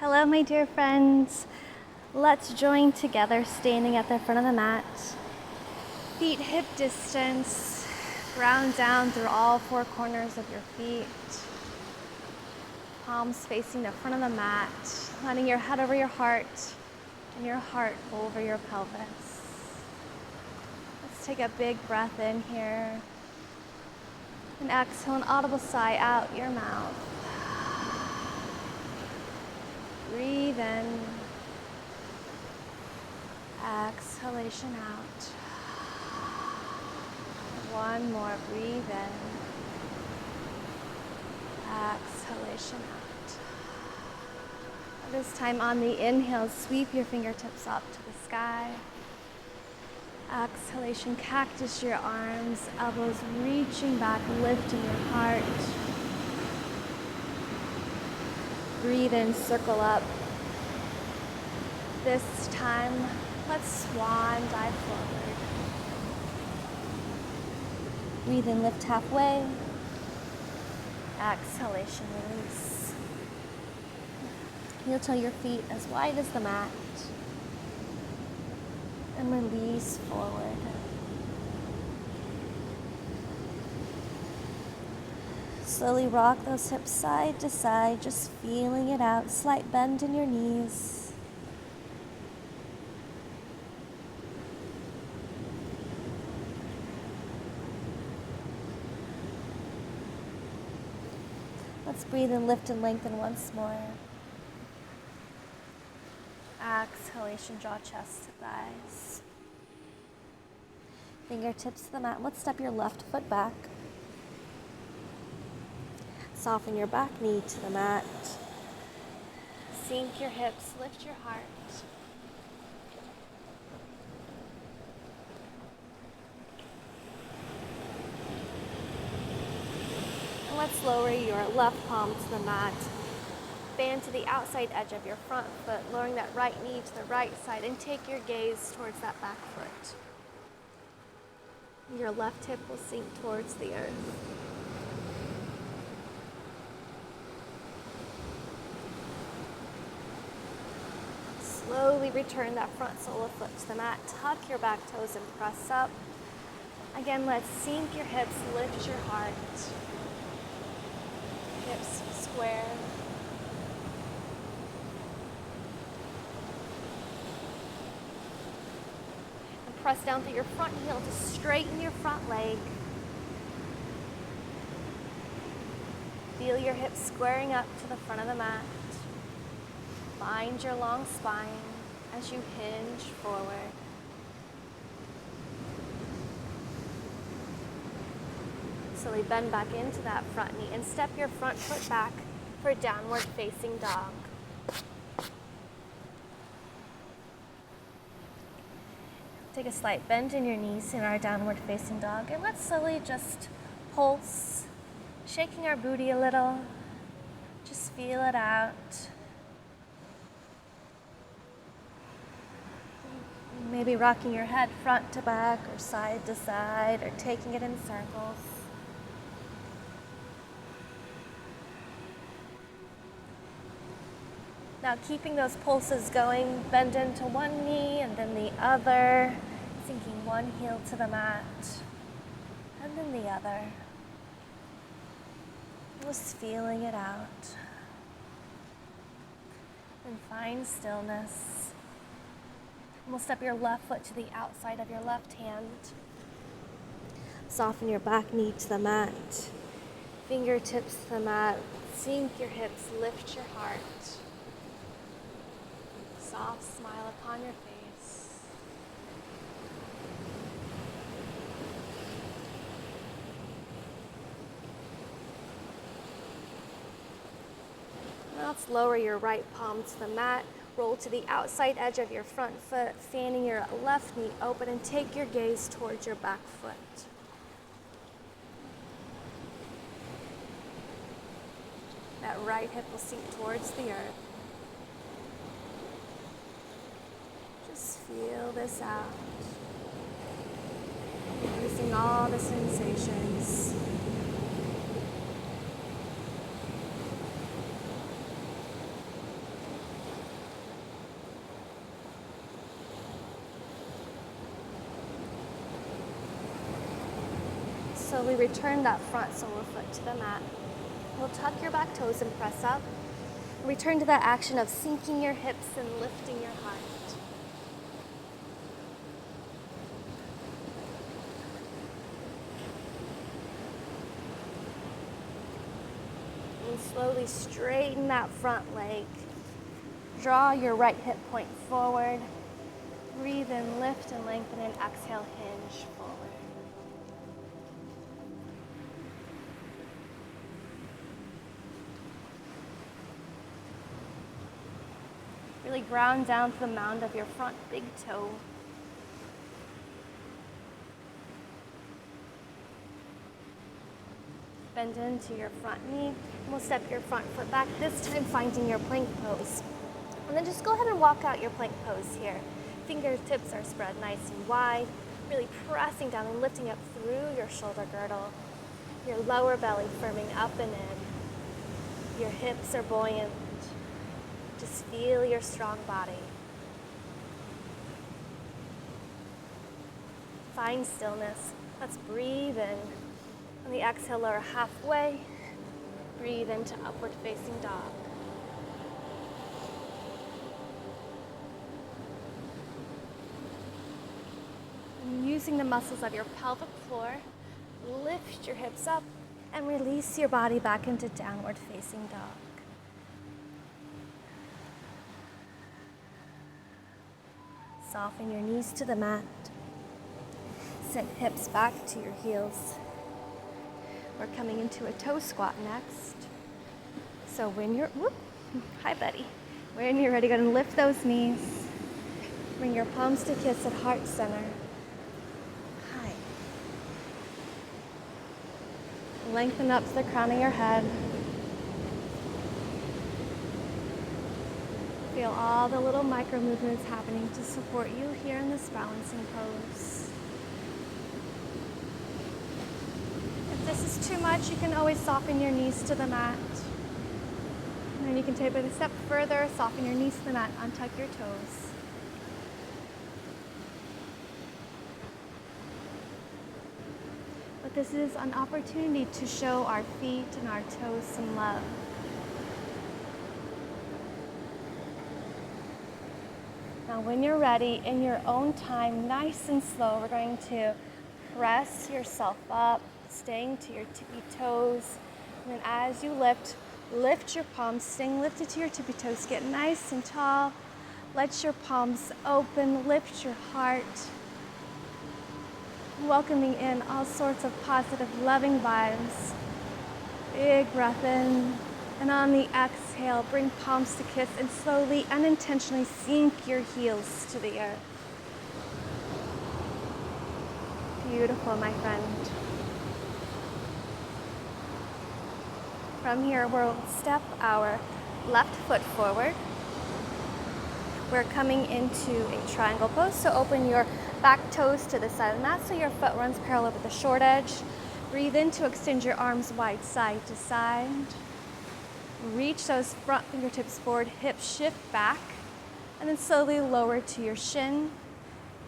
Hello, my dear friends. Let's join together standing at the front of the mat. Feet hip distance, ground down through all four corners of your feet. Palms facing the front of the mat, letting your head over your heart and your heart over your pelvis. Let's take a big breath in here and exhale an audible sigh out your mouth. Breathe in. Exhalation out. One more. Breathe in. Exhalation out. This time on the inhale, sweep your fingertips up to the sky. Exhalation, cactus your arms, elbows reaching back, lifting your heart. Breathe in, circle up. This time, let's swan dive forward. Breathe in, lift halfway. Exhalation, release. Heel toe your feet as wide as the mat. And release forward. Slowly rock those hips side to side, just feeling it out. Slight bend in your knees. Let's breathe and lift and lengthen once more. Exhalation, draw chest to thighs. Fingertips to the mat. Let's step your left foot back. Soften your back knee to the mat. Sink your hips, lift your heart. And let's lower your left palm to the mat. Bend to the outside edge of your front foot, lowering that right knee to the right side, and take your gaze towards that back foot. Your left hip will sink towards the earth. Slowly return that front sole of foot to the mat. Tuck your back toes and press up. Again, let's sink your hips, lift your heart. Hips square. And press down through your front heel to straighten your front leg. Feel your hips squaring up to the front of the mat. Find your long spine as you hinge forward. Slowly bend back into that front knee and step your front foot back for downward facing dog. Take a slight bend in your knees in our downward facing dog, and let's slowly just pulse, shaking our booty a little. Just feel it out. Maybe rocking your head front to back or side to side, or taking it in circles. Now keeping those pulses going, bend into one knee and then the other, sinking one heel to the mat, and then the other. Just feeling it out. And find stillness. We'll step your left foot to the outside of your left hand. Soften your back knee to the mat. Fingertips to the mat. Sink your hips, lift your heart. Soft smile upon your face. Now let's lower your right palm to the mat. Roll to the outside edge of your front foot, fanning your left knee open, and take your gaze towards your back foot. That right hip will sink towards the earth. Just feel this out. Noticing all the sensations. slowly return that front solar foot to the mat. We'll tuck your back toes and press up. Return to that action of sinking your hips and lifting your heart. And slowly straighten that front leg. Draw your right hip point forward. Breathe in, lift and lengthen, and exhale, hinge forward. Really ground down to the mound of your front big toe. Bend into your front knee. And we'll step your front foot back, this time finding your plank pose. And then just go ahead and walk out your plank pose here. Fingertips are spread nice and wide, really pressing down and lifting up through your shoulder girdle. Your lower belly firming up and in. Your hips are buoyant. Just feel your strong body. Find stillness. Let's breathe in. On the exhale, lower halfway. Breathe into upward facing dog. And using the muscles of your pelvic floor, lift your hips up and release your body back into downward facing dog. Soften your knees to the mat. Send hips back to your heels. We're coming into a toe squat next. So when you're, hi buddy. When you're ready, go ahead and lift those knees. Bring your palms to kiss at heart center. Hi. Lengthen up to the crown of your head. Feel all the little micro movements happening to support you here in this balancing pose. If this is too much, you can always soften your knees to the mat. And then you can take it a step further, soften your knees to the mat, untuck your toes. But this is an opportunity to show our feet and our toes some love. Now when you're ready, in your own time, nice and slow, we're going to press yourself up, staying to your tippy toes. And then as you lift your palms, staying lifted to your tippy toes, get nice and tall. Let your palms open, lift your heart. Welcoming in all sorts of positive, loving vibes. Big breath in. And on the exhale, bring palms to kiss and slowly, unintentionally sink your heels to the earth. Beautiful, my friend. From here, we'll step our left foot forward. We're coming into a triangle pose, so open your back toes to the side of the mat so your foot runs parallel with the short edge. Breathe in to extend your arms wide side to side. Reach those front fingertips forward, hips shift back, and then slowly lower to your shin,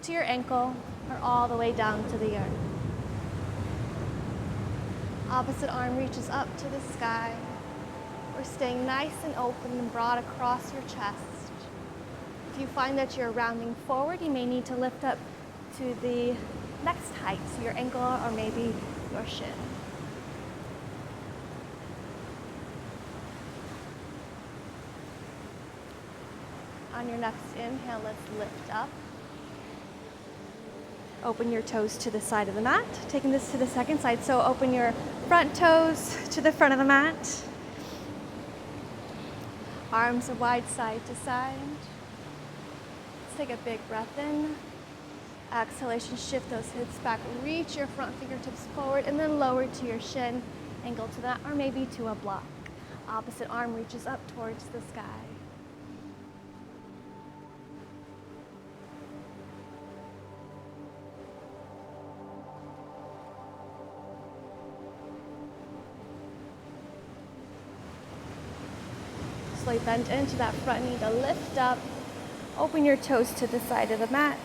to your ankle, or all the way down to the earth. Opposite arm reaches up to the sky. We're staying nice and open and broad across your chest. If you find that you're rounding forward, you may need to lift up to the next height, so your ankle or maybe your shin. On your next inhale, let's lift up. Open your toes to the side of the mat. Taking this to the second side, so open your front toes to the front of the mat. Arms are wide side to side. Let's take a big breath in. Exhalation, shift those hips back. Reach your front fingertips forward and then lower to your shin. Angle to that or maybe to a block. Opposite arm reaches up towards the sky. Slowly bend into that front knee to lift up. Open your toes to the side of the mat.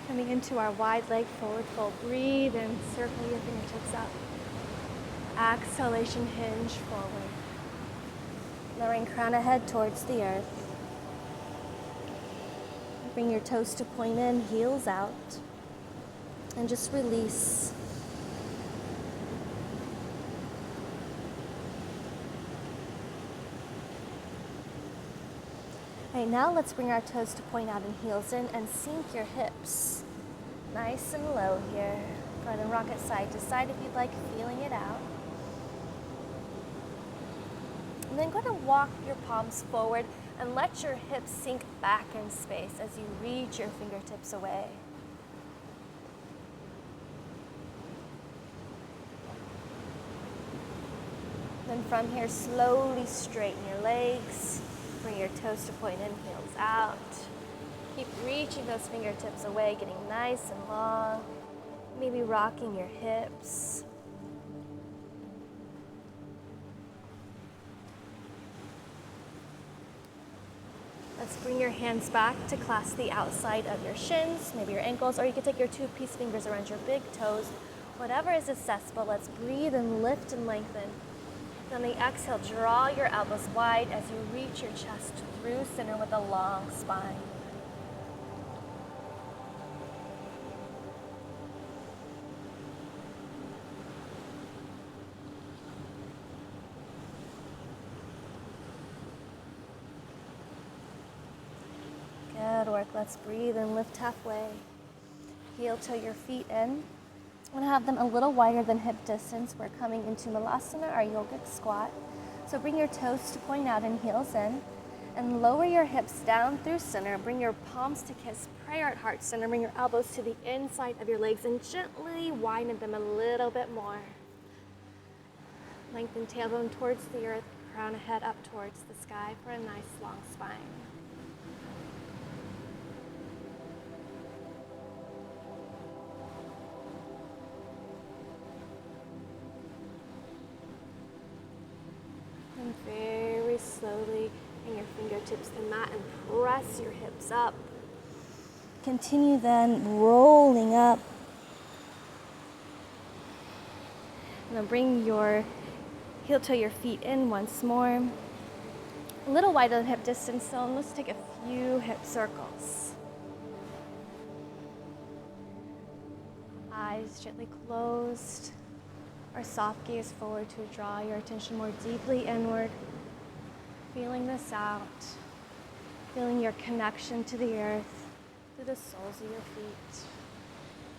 Coming into our wide leg forward fold. Breathe in, circle your fingertips up. Exhalation, hinge forward. Lowering crown of head towards the earth. Bring your toes to point in, heels out. And just release. All right, now let's bring our toes to point out and heels in and sink your hips. Nice and low here. Go ahead and rock it side to side if you'd like, feeling it out. And then go ahead and walk your palms forward and let your hips sink back in space as you reach your fingertips away. Then from here, slowly straighten your legs. Bring your toes to point in, heels out. Keep reaching those fingertips away, getting nice and long. Maybe rocking your hips. Let's bring your hands back to clasp the outside of your shins, maybe your ankles, or you can take your two peace fingers around your big toes. Whatever is accessible, let's breathe and lift and lengthen. On the exhale, draw your elbows wide as you reach your chest through center with a long spine. Good work. Let's breathe and lift halfway. Heel toe your feet in. I'm going to have them a little wider than hip distance. We're coming into Malasana, our yogic squat. So bring your toes to point out and heels in. And lower your hips down through center. Bring your palms to kiss prayer at heart center. Bring your elbows to the inside of your legs and gently widen them a little bit more. Lengthen tailbone towards the earth, crown of head up towards the sky for a nice long spine. And very slowly bring your fingertips to the mat and press your hips up. Continue then rolling up. And then bring your heel toe your feet in once more. A little wider than hip distance, so let's take a few hip circles. Eyes gently closed. Our soft gaze forward to draw your attention more deeply inward. Feeling this out. Feeling your connection to the earth through the soles of your feet.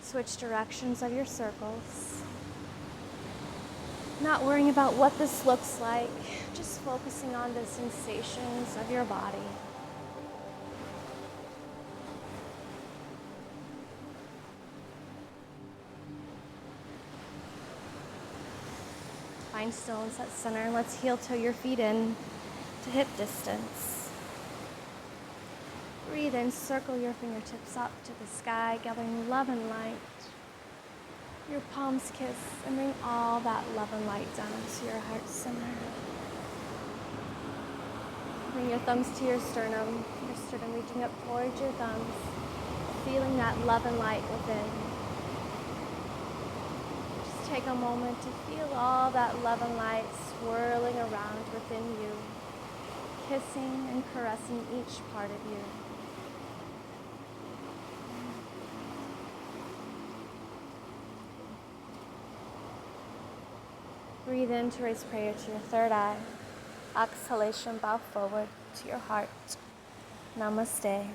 Switch directions of your circles. Not worrying about what this looks like, just focusing on the sensations of your body. Find stillness at center. Let's heel toe your feet in to hip distance. Breathe in, circle your fingertips up to the sky, gathering love and light. Your palms kiss and bring all that love and light down to your heart center. Bring your thumbs to your sternum reaching up towards your thumbs, feeling that love and light within. Take a moment to feel all that love and light swirling around within you, kissing and caressing each part of you. Breathe in to raise prayer to your third eye. Exhalation, bow forward to your heart. Namaste.